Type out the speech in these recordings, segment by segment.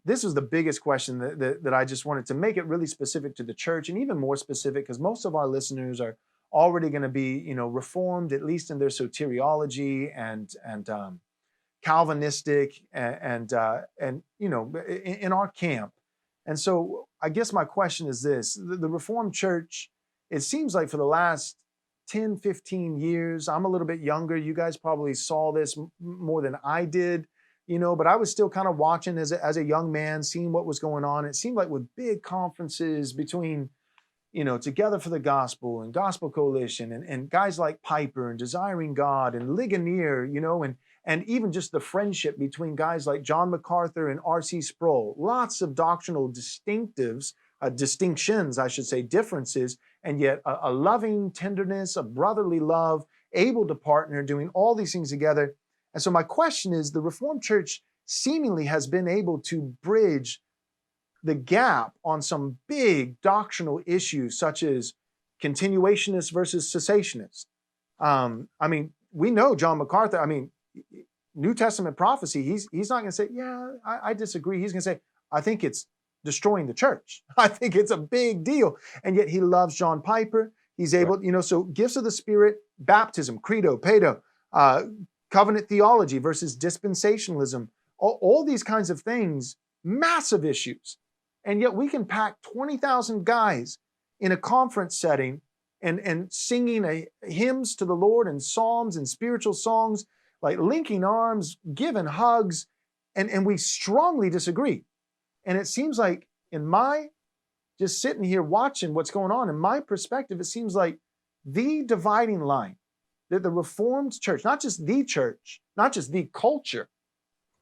this was the biggest question that I just wanted to make it really specific to the church, and even more specific because most of our listeners are already going to be, Reformed, at least in their soteriology and Calvinistic and in our camp. And so I guess my question is this: the Reformed Church, it seems like for the last 10, 15 years, I'm a little bit younger. You guys probably saw this more than I did, but I was still kind of watching as a young man, seeing what was going on. It seemed like with big conferences between, Together for the Gospel and Gospel Coalition and guys like Piper and Desiring God and Ligonier, and even just the friendship between guys like John MacArthur and R.C. Sproul, lots of doctrinal distinctions, I should say, differences, and yet a loving tenderness, a brotherly love, able to partner, doing all these things together. And so my question is, the Reformed Church seemingly has been able to bridge the gap on some big doctrinal issues, such as continuationists versus cessationists. We know John MacArthur, New Testament prophecy, he's not going to say, yeah, I disagree. He's going to say, I think it's destroying the church. I think it's a big deal. And yet he loves John Piper. He's able, so gifts of the Spirit, baptism, credo, pedo, covenant theology versus dispensationalism, all these kinds of things, massive issues. And yet we can pack 20,000 guys in a conference setting and singing hymns to the Lord and psalms and spiritual songs, like linking arms, giving hugs, and we strongly disagree. And it seems like just sitting here watching what's going on, in my perspective, it seems like the dividing line that the Reformed Church, not just the church, not just the culture,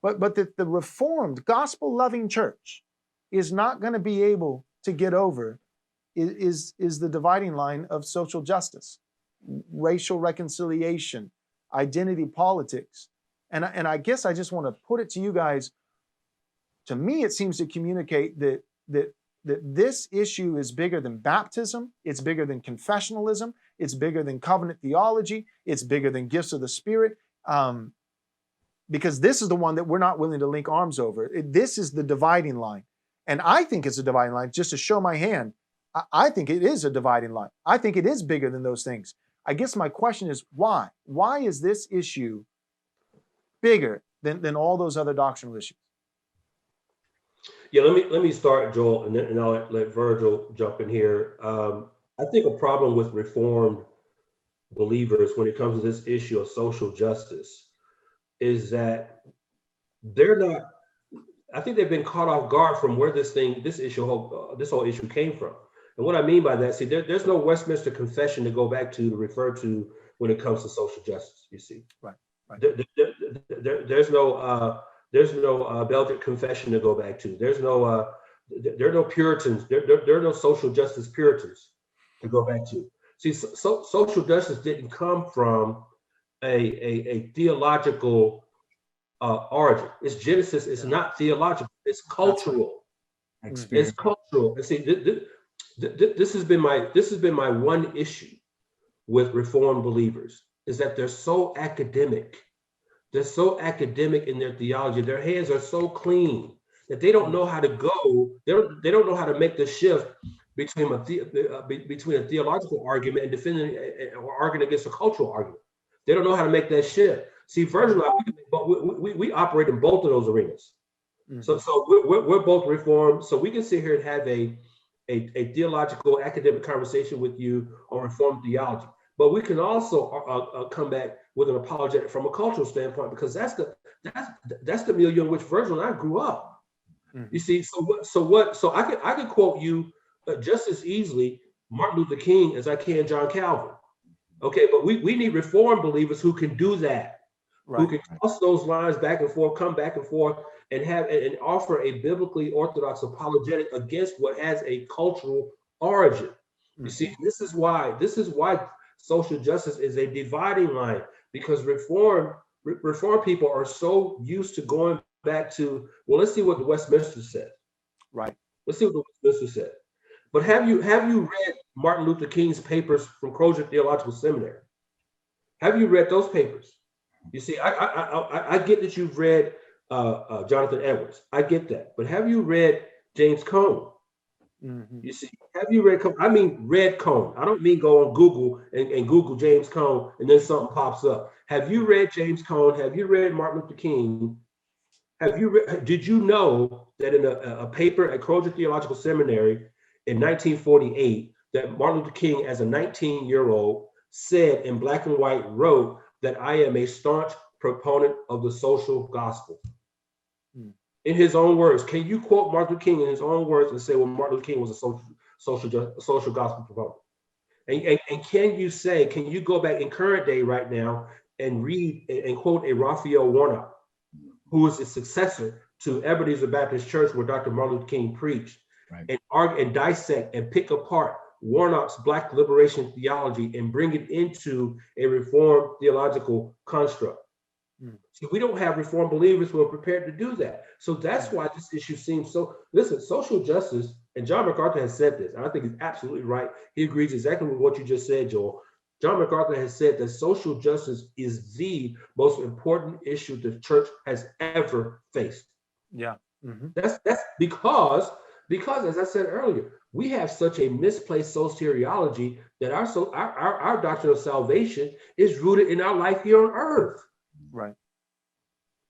but that the Reformed, gospel-loving church is not going to be able to get over is the dividing line of social justice, racial reconciliation, identity politics. And I guess I just want to put it to you guys. To me, it seems to communicate that this issue is bigger than baptism. It's bigger than confessionalism. It's bigger than covenant theology. It's bigger than gifts of the Spirit. Because this is the one that we're not willing to link arms over. This is the dividing line. And I think it's a dividing line. Just to show my hand, I think it is a dividing line. I think it is bigger than those things. I guess my question is why? Why is this issue bigger than all those other doctrinal issues? Yeah, let me start, Joel, and I'll let Virgil jump in here. I think a problem with Reformed believers when it comes to this issue of social justice is that they're not. I think they've been caught off guard from where this whole issue came from. And what I mean by that, see, there's no Westminster Confession to go back to refer to when it comes to social justice. You see, right. There's no Belgic Confession to go back to. There are no Puritans. There are no social justice Puritans to go back to. See, social justice didn't come from a theological origin. It's Genesis. It's not theological. It's cultural. It's cultural. And see, this has been my one issue with Reformed believers is that they're so academic. They're so academic in their theology. Their hands are so clean that they don't know how to go. They don't know how to make the shift between a theological argument and defending or arguing against a cultural argument. They don't know how to make that shift. See, Virgil and I, we operate in both of those arenas. Mm-hmm. So we're both Reformed. So we can sit here and have a theological academic conversation with you on Reformed theology. But we can also come back with an apologetic from a cultural standpoint, because that's the milieu in which Virgil and I grew up. Mm-hmm. You see, so I could quote you just as easily Martin Luther King as I can John Calvin. Okay, but we need Reformed believers who can do that, who can cross those lines back and forth, come back and forth, and have and offer a biblically orthodox apologetic against what has a cultural origin. Mm-hmm. You see, this is why social justice is a dividing line, because reform people are so used to going back to, well, let's see what the Westminster said. Right. Let's see what the Westminster said. But have you read Martin Luther King's papers from Crozer Theological Seminary? Have you read those papers? You see, I get that you've read Jonathan Edwards. I get that. But have you read James Cone? Hmm. You see, have you read Cone? I mean, read Cone. I don't mean go on Google and Google James Cone and then something pops up. Have you read James Cone? Have you read Martin Luther King? Did you know that in a paper at Crozer Theological Seminary in 1948, that Martin Luther King, as a 19-year-old, said in black and white, wrote that I am a staunch proponent of the social gospel. Mm. In his own words, can you quote Martin Luther King in his own words and say, well, Martin Luther King was a social gospel proponent? And can you go back in current day right now and read and quote a Raphael Warnock, who is a successor to Ebenezer Baptist Church, where Dr. Martin Luther King preached, Right. and argue and dissect and pick apart Warnock's Black liberation theology and bring it into a Reformed theological construct? Mm. See, we don't have Reformed believers who are prepared to do that. So that's why this issue seems so. Listen, social justice, and John MacArthur has said this, and I think he's absolutely right. He agrees exactly with what you just said, Joel. John MacArthur has said that social justice is the most important issue the church has ever faced. Yeah. Mm-hmm. That's because as I said earlier, we have such a misplaced soteriology that our doctrine of salvation is rooted in our life here on earth. Right.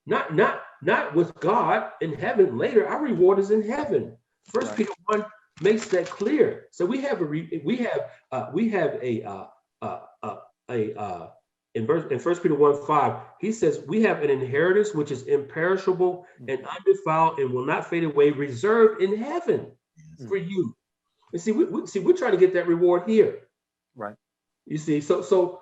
Not with God in heaven later. Our reward is in heaven. First Peter 1 makes that clear. So we have in First Peter 1:5, he says we have an inheritance which is imperishable and undefiled and will not fade away, reserved in heaven for you. And see, we're trying to get that reward here. Right. You see, so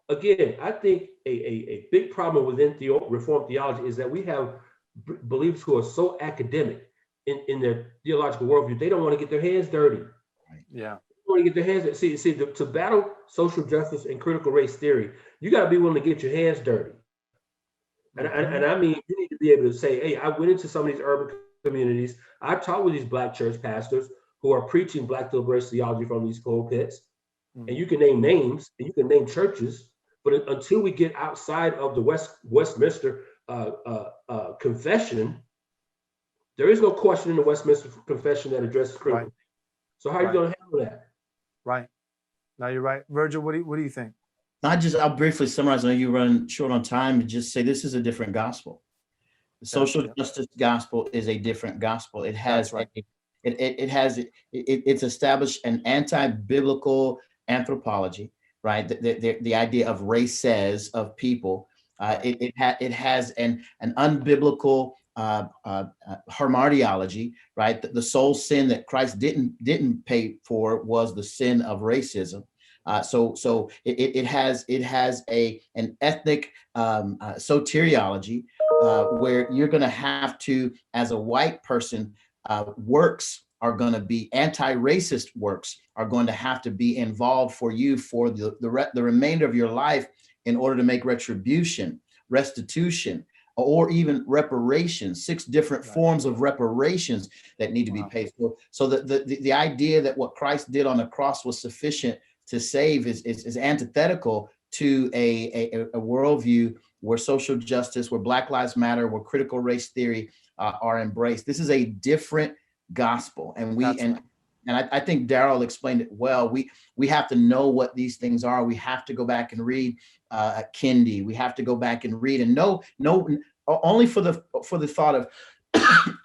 again, I think a big problem within Reformed theology is that we have believers who are so academic in their theological worldview, they don't want to get their hands dirty. Right. Yeah. They want to get their hands dirty. See, to battle social justice and critical race theory, you got to be willing to get your hands dirty. And, and I mean, you need to be able to say, hey, I went into some of these urban communities. I talked with these Black church pastors who are preaching Black liberation theology from these pulpits. And you can name names and you can name churches, but until we get outside of the Westminster Confession, there is no question in the Westminster Confession that addresses critical. Right. So how are you going to handle that? Right. No, you're right. Virgil, what do you think? I'll briefly summarize. I know you run short on time, and just say this is a different gospel. The social justice gospel is a different gospel. It has it's established an anti-biblical anthropology, right? The idea of races of people. It has an unbiblical hermartiology, right? The sole sin that Christ didn't pay for was the sin of racism. So it has an ethnic soteriology where you're going to have to, as a white person, works are going to be anti-racist works are going to have to be involved for you for the remainder of your life in order to make retribution, restitution, or even reparations, 6 different forms of reparations that need to be paid for. So the idea that what Christ did on the cross was sufficient to save is antithetical to a worldview where social justice, where Black Lives Matter, where critical race theory are embraced. This is a different gospel, and I think Daryl explained it well. We have to know what these things are. We have to go back and read Kendi. We have to go back and read and know only for the thought of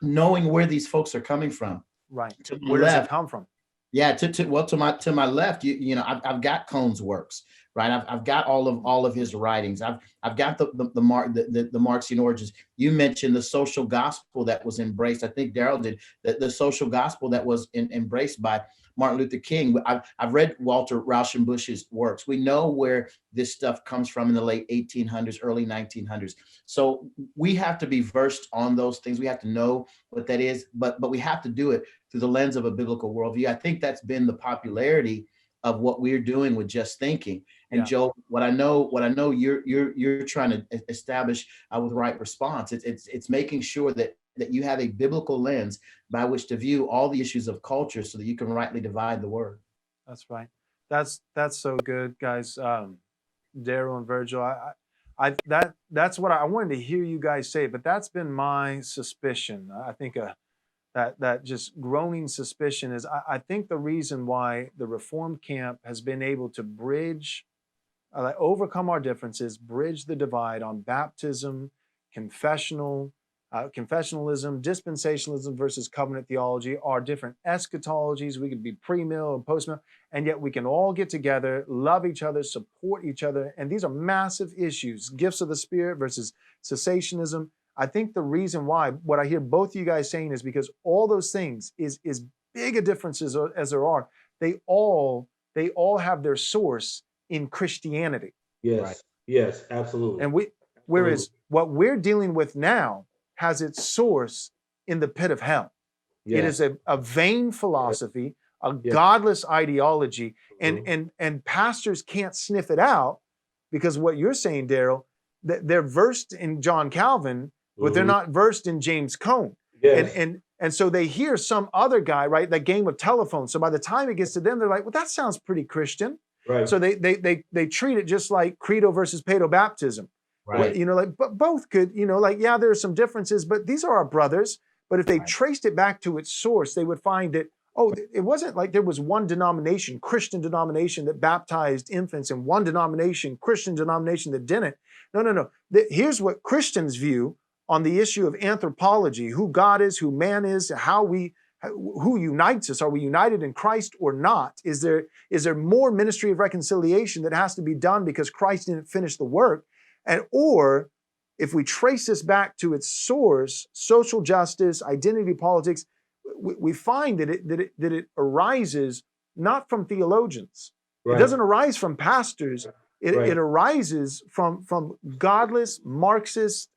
knowing where these folks are coming from. Right. Where does it come from? Yeah. To my left, you know, I've got Cone's works, right? I've got all of his writings. I've got the Marxian origins. You mentioned the social gospel that was embraced. I think Daryl did the social gospel that was embraced by Martin Luther King. I've read Walter Rauschenbusch's works. We know where this stuff comes from in the late 1800s, early 1900s. So we have to be versed on those things. We have to know what that is, but we have to do it through the lens of a biblical worldview. I think that's been the popularity of what we're doing with Just Thinking. And Joe, what I know you're trying to establish with Right Response, it's making sure that you have a biblical lens by which to view all the issues of culture so that you can rightly divide the word. That's right. That's so good, guys. Daryl and Virgil, That's what I wanted to hear you guys say, but that's been my suspicion. I think that just groaning suspicion is I think the reason why the Reformed camp has been able to bridge, overcome our differences, bridge the divide on baptism, confessionalism, dispensationalism versus covenant theology, are different eschatologies. We could be pre-mill and post-mill, and yet we can all get together, love each other, support each other. And these are massive issues, gifts of the Spirit versus cessationism. I think the reason why, what I hear both of you guys saying, is because all those things is big a differences as there are, they all have their source in Christianity. Yes. Right? Yes, absolutely. And whereas what we're dealing with now has its source in the pit of hell. Yes. It is a vain philosophy, a godless ideology, and pastors can't sniff it out, because what you're saying, Daryl, they're versed in John Calvin, but they're not versed in James Cone. Yes. And so they hear some other guy, right, that game of telephone. So by the time it gets to them, they're like, well, that sounds pretty Christian. Right. So they treat it just like credo versus paedo baptism. Right. You know, like, but both could, you know, like, yeah, there are some differences, but these are our brothers. But if they traced it back to its source, they would find that, oh, it wasn't like there was one denomination, Christian denomination, that baptized infants, and one denomination, Christian denomination, that didn't. No. Here's what Christians view on the issue of anthropology: who God is, who man is, who unites us. Are we united in Christ or not? Is there more ministry of reconciliation that has to be done because Christ didn't finish the work? Or if we trace this back to its source, social justice, identity politics, we find that it arises not from theologians. Right. It doesn't arise from pastors. It arises from godless Marxist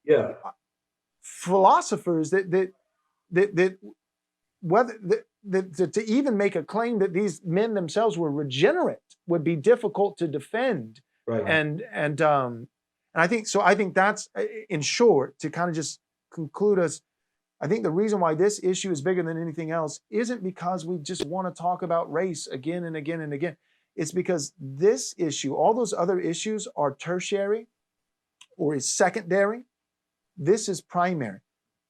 philosophers that to even make a claim that these men themselves were regenerate would be difficult to defend. Right. And I think that's, in short, to kind of just conclude us, I think the reason why this issue is bigger than anything else isn't because we just want to talk about race again and again and again. It's because this issue, all those other issues, are tertiary or is secondary. This is primary.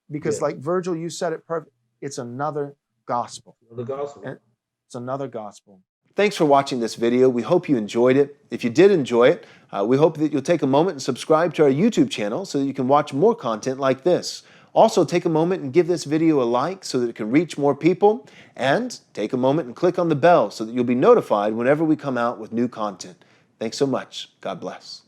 Because like Virgil, you said it perfect. It's another gospel. The gospel. It's another gospel. Thanks for watching this video. We hope you enjoyed it. If you did enjoy it, we hope that you'll take a moment and subscribe to our YouTube channel so that you can watch more content like this. Also, take a moment and give this video a like so that it can reach more people. And take a moment and click on the bell so that you'll be notified whenever we come out with new content. Thanks so much. God bless.